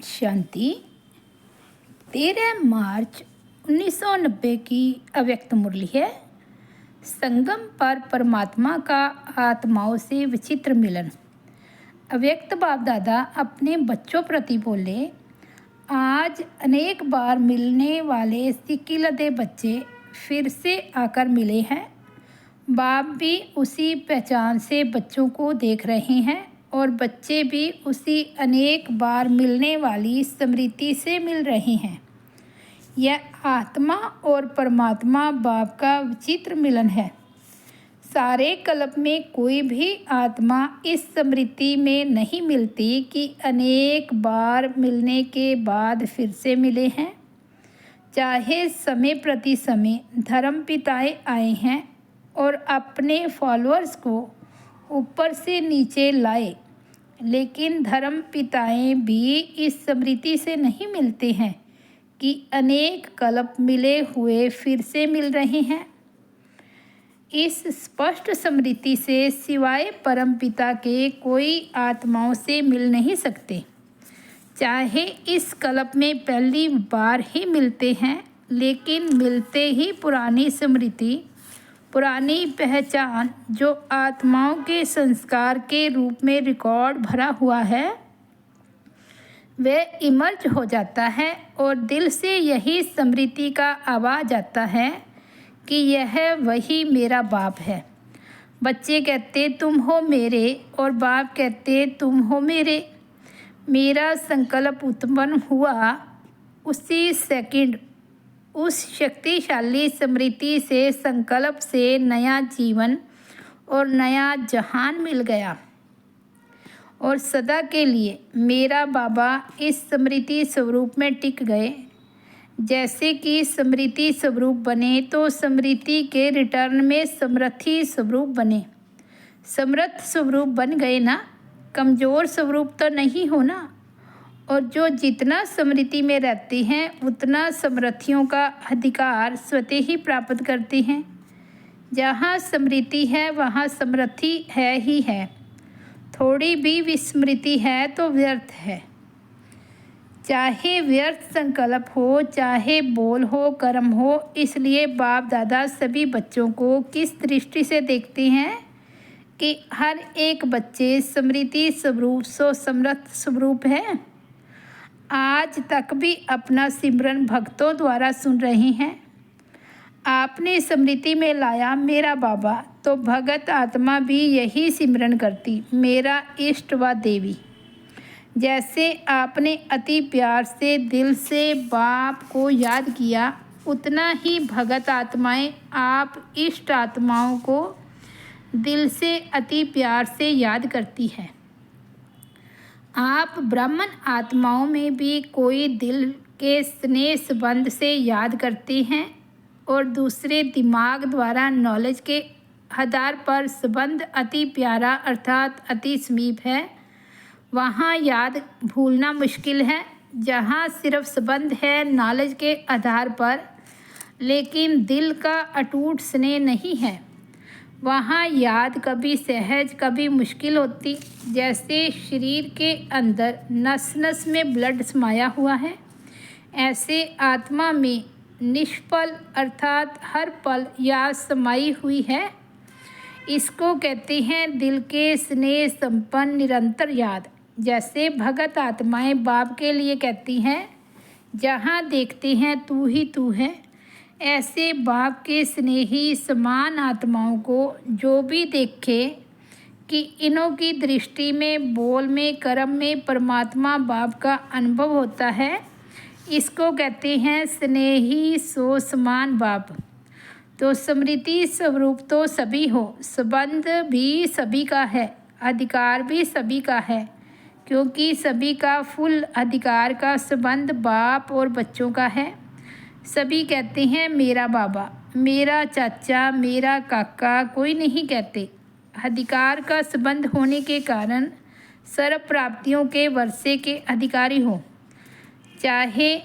शांति। 13 मार्च 1990 की अव्यक्त मुरली है। संगम पर परमात्मा का आत्माओं से विचित्र मिलन। अव्यक्त बाप दादा अपने बच्चों प्रति बोले, आज अनेक बार मिलने वाले सिक्किलदे बच्चे फिर से आकर मिले हैं। बाप भी उसी पहचान से बच्चों को देख रहे हैं और बच्चे भी उसी अनेक बार मिलने वाली स्मृति से मिल रहे हैं। यह आत्मा और परमात्मा बाप का विचित्र मिलन है। सारे कल्प में कोई भी आत्मा इस स्मृति में नहीं मिलती कि अनेक बार मिलने के बाद फिर से मिले हैं। चाहे समय प्रति समय धर्म पिताएँ आए हैं और अपने फॉलोअर्स को ऊपर से नीचे लाए, लेकिन धर्म पिताएँ भी इस स्मृति से नहीं मिलते हैं कि अनेक कल्प मिले हुए फिर से मिल रहे हैं। इस स्पष्ट स्मृति से सिवाय परम पिता के कोई आत्माओं से मिल नहीं सकते। चाहे इस कल्प में पहली बार ही मिलते हैं, लेकिन मिलते ही पुरानी स्मृति, पुरानी पहचान जो आत्माओं के संस्कार के रूप में रिकॉर्ड भरा हुआ है, वह इमर्ज हो जाता है और दिल से यही स्मृति का आवाज़ आता है कि यह वही मेरा बाप है। बच्चे कहते तुम हो मेरे और बाप कहते तुम हो मेरे। मेरा संकल्प उत्पन्न हुआ उसी सेकंड उस शक्तिशाली स्मृति से संकल्प से नया जीवन और नया जहान मिल गया और सदा के लिए मेरा बाबा इस स्मृति स्वरूप में टिक गए। जैसे कि स्मृति स्वरूप बने तो स्मृति के रिटर्न में समर्थी स्वरूप बने। समर्थ स्वरूप बन गए ना, कमज़ोर स्वरूप तो नहीं हो ना। और जो जितना स्मृति में रहते हैं उतना समृद्धियों का अधिकार स्वतः ही प्राप्त करते हैं। जहाँ स्मृति है वहाँ समृद्धि है ही है। थोड़ी भी विस्मृति है तो व्यर्थ है। चाहे व्यर्थ संकल्प हो, चाहे बोल हो, कर्म हो। इसलिए बाप दादा सभी बच्चों को किस दृष्टि से देखते हैं कि हर एक बच्चे स्मृति स्वरूप समर्थ स्वरूप है। आज तक भी अपना सिमरन भक्तों द्वारा सुन रहे हैं। आपने स्मृति में लाया मेरा बाबा, तो भगत आत्मा भी यही सिमरन करती, मेरा इष्ट व देवी। जैसे आपने अति प्यार से दिल से बाप को याद किया, उतना ही भगत आत्माएं आप इष्ट आत्माओं को दिल से अति प्यार से याद करती है। आप ब्राह्मण आत्माओं में भी कोई दिल के स्नेह संबंध से याद करते हैं और दूसरे दिमाग द्वारा नॉलेज के आधार पर संबंध अति प्यारा अर्थात अति समीप है। वहाँ याद भूलना मुश्किल है। जहाँ सिर्फ संबंध है नॉलेज के आधार पर, लेकिन दिल का अटूट स्नेह नहीं है, वहाँ याद कभी सहज कभी मुश्किल होती। जैसे शरीर के अंदर नस नस में ब्लड समाया हुआ है, ऐसे आत्मा में निष्फल अर्थात हर पल याद समाई हुई है। इसको कहते हैं दिल के स्नेह संपन्न निरंतर याद। जैसे भगत आत्माएं बाप के लिए कहती हैं, जहाँ देखते हैं तू ही तू है। ऐसे बाप के स्नेही समान आत्माओं को जो भी देखे कि इन्हों की दृष्टि में, बोल में, कर्म में परमात्मा बाप का अनुभव होता है, इसको कहते हैं स्नेही सो समान बाप। तो स्मृति स्वरूप तो सभी हो, संबंध भी सभी का है, अधिकार भी सभी का है, क्योंकि सभी का फुल अधिकार का संबंध बाप और बच्चों का है। सभी कहते हैं मेरा बाबा, मेरा चाचा, मेरा काका, कोई नहीं कहते। अधिकार का संबंध होने के कारण सर्व प्राप्तियों के वर्षे के अधिकारी हो। चाहे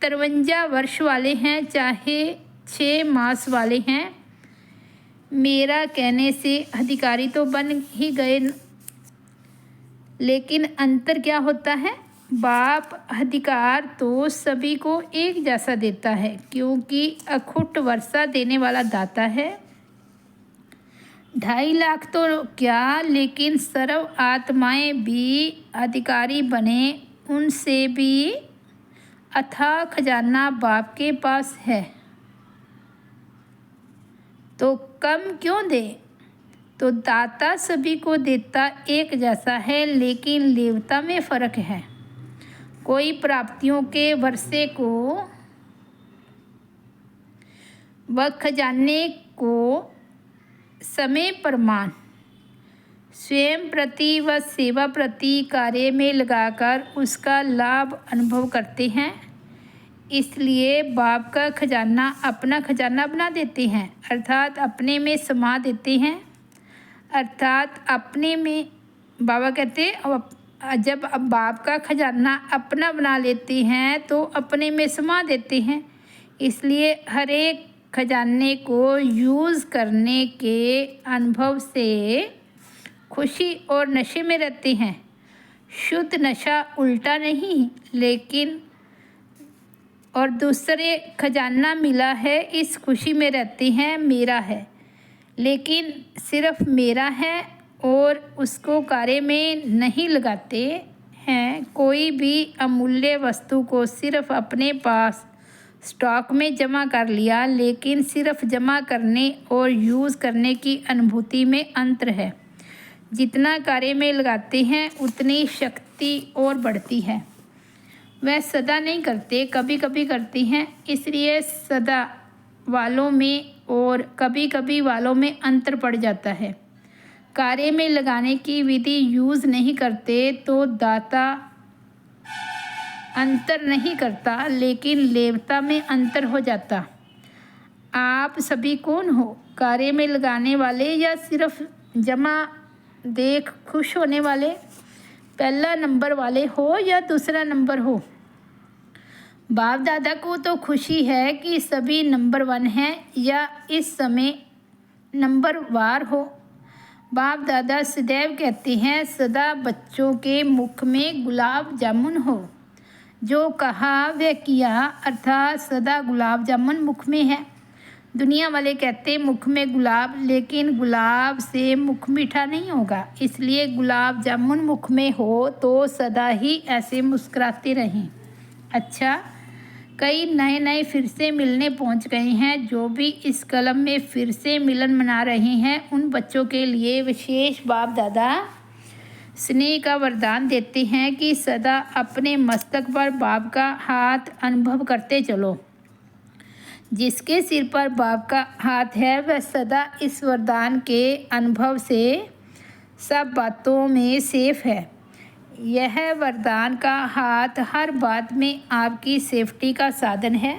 53 वर्ष वाले हैं, चाहे 6 मास वाले हैं, मेरा कहने से अधिकारी तो बन ही गए, लेकिन अंतर क्या होता है? बाप अधिकार तो सभी को एक जैसा देता है, क्योंकि अखुट वर्षा देने वाला दाता है। 2.5 लाख तो क्या, लेकिन सर्व आत्माएं भी अधिकारी बने, उनसे भी अथाह खजाना बाप के पास है, तो कम क्यों दे? तो दाता सभी को देता एक जैसा है, लेकिन लेवता में फ़र्क है। कोई प्राप्तियों के वर्षे को व खजाने को समय प्रमाण स्वयं प्रति व सेवा प्रति कार्य में लगाकर उसका लाभ अनुभव करते हैं। इसलिए बाप का खजाना अपना खजाना बना देते हैं, अर्थात अपने में समा देते हैं। अर्थात अपने में बाबा कहते जब अब बाप का खजाना अपना बना लेते हैं तो अपने में समा देते हैं। इसलिए हर एक खजाने को यूज़ करने के अनुभव से खुशी और नशे में रहते हैं। शुद्ध नशा उल्टा नहीं, लेकिन और दूसरे खजाना मिला है इस खुशी में रहते हैं, मेरा है, लेकिन सिर्फ मेरा है और उसको कार्य में नहीं लगाते हैं। कोई भी अमूल्य वस्तु को सिर्फ अपने पास स्टॉक में जमा कर लिया, लेकिन सिर्फ जमा करने और यूज़ करने की अनुभूति में अंतर है। जितना कार्य में लगाते हैं उतनी शक्ति और बढ़ती है। वह सदा नहीं करते, कभी कभी करती हैं। इसलिए सदा वालों में और कभी कभी वालों में अंतर पड़ जाता है। कार्य में लगाने की विधि यूज़ नहीं करते तो दाता अंतर नहीं करता, लेकिन लेवता में अंतर हो जाता। आप सभी कौन हो? कार्य में लगाने वाले या सिर्फ जमा देख खुश होने वाले? पहला नंबर वाले हो या दूसरा नंबर हो? बाप दादा को तो खुशी है कि सभी नंबर 1 हैं या इस समय नंबर वार हो। बाप दादा सदैव कहते हैं सदा बच्चों के मुख में गुलाब जामुन हो। जो कहा वह किया, अर्थात सदा गुलाब जामुन मुख में है। दुनिया वाले कहते मुख में गुलाब, लेकिन गुलाब से मुख मीठा नहीं होगा। इसलिए गुलाब जामुन मुख में हो तो सदा ही ऐसे मुस्कुराते रहें। अच्छा, कई नए नए फिर से मिलने पहुंच गए हैं। जो भी इस कलम में फिर से मिलन मना रहे हैं, उन बच्चों के लिए विशेष बाप दादा स्नेह का वरदान देते हैं कि सदा अपने मस्तक पर बाप का हाथ अनुभव करते चलो। जिसके सिर पर बाप का हाथ है वह सदा इस वरदान के अनुभव से सब बातों में सेफ है। यह वरदान का हाथ हर बात में आपकी सेफ्टी का साधन है।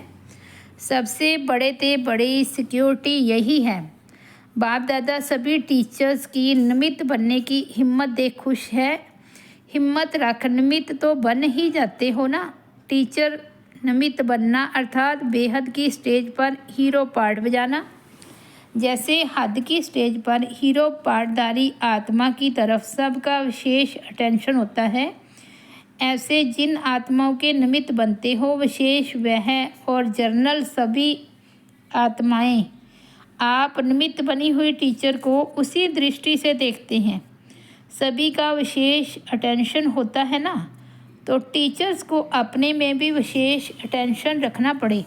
सबसे बड़े ते बड़ी सिक्योरिटी यही है। बाप दादा सभी टीचर्स की निमित्त बनने की हिम्मत देख खुश है। हिम्मत रख, निमित्त तो बन ही जाते हो ना। टीचर निमित्त बनना अर्थात बेहद की स्टेज पर हीरो पार्ट बजाना। जैसे हद की स्टेज पर हीरो पार्टधारी आत्मा की तरफ सबका विशेष अटेंशन होता है, ऐसे जिन आत्माओं के निमित्त बनते हो विशेष वह और जर्नल सभी आत्माएं आप निमित्त बनी हुई टीचर को उसी दृष्टि से देखते हैं। सभी का विशेष अटेंशन होता है ना, तो टीचर्स को अपने में भी विशेष अटेंशन रखना पड़े,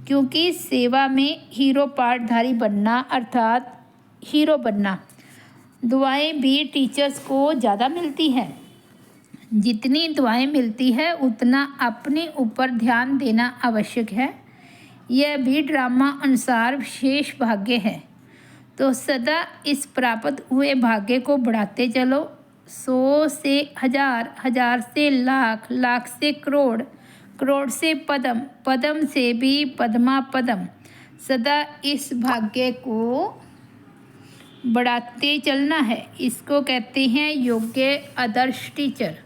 क्योंकि सेवा में हीरो पार्टधारी बनना अर्थात हीरो बनना। दुआएं भी टीचर्स को ज़्यादा मिलती है। जितनी दुआएं मिलती है उतना अपने ऊपर ध्यान देना आवश्यक है। यह भी ड्रामा अनुसार विशेष भाग्य है, तो सदा इस प्राप्त हुए भाग्य को बढ़ाते चलो। 100 से 1000, 1000 से लाख, लाख से करोड़, करोड़ से पद्म, पद्म से भी पद्मा पद्म। सदा इस भाग्य को बढ़ाते चलना है। इसको कहते हैं योग्य आदर्श टीचर।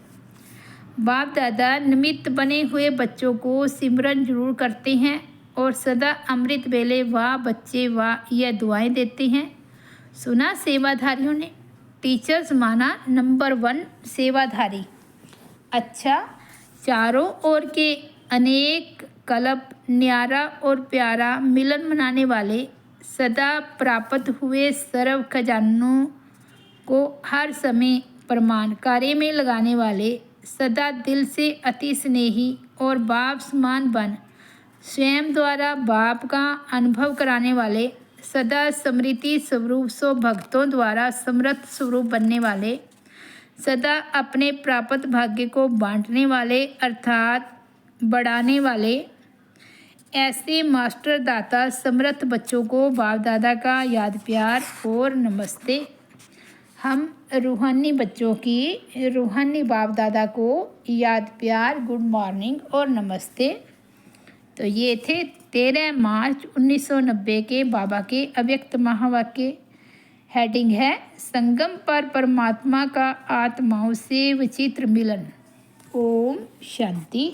बाप दादा निमित्त बने हुए बच्चों को सिमरन जरूर करते हैं। और सदा अमृत वेले वाह बच्चे वाह यह दुआएं देते हैं। सुना सेवाधारियों ने। टीचर्स माना नंबर 1 सेवाधारी। अच्छा, चारों ओर के अनेक कल्प न्यारा और प्यारा मिलन मनाने वाले, सदा प्राप्त हुए सर्व खजानों को हर समय प्रमाण कार्य में लगाने वाले, सदा दिल से अति स्नेही और बाप समान बन स्वयं द्वारा बाप का अनुभव कराने वाले, सदा स्मृति स्वरूप सो भक्तों द्वारा समर्थ स्वरूप बनने वाले, सदा अपने प्राप्त भाग्य को बांटने वाले अर्थात बढ़ाने वाले, ऐसे मास्टर दाता समर्थ बच्चों को बाप दादा का याद प्यार और नमस्ते। हम रूहानी बच्चों की रूहानी बाप दादा को याद प्यार, गुड मॉर्निंग और नमस्ते। तो ये थे 13 मार्च 1990 के बाबा के अव्यक्त महावाक्य। हेडिंग है संगम पर परमात्मा का आत्माओं से विचित्र मिलन। ओम शांति।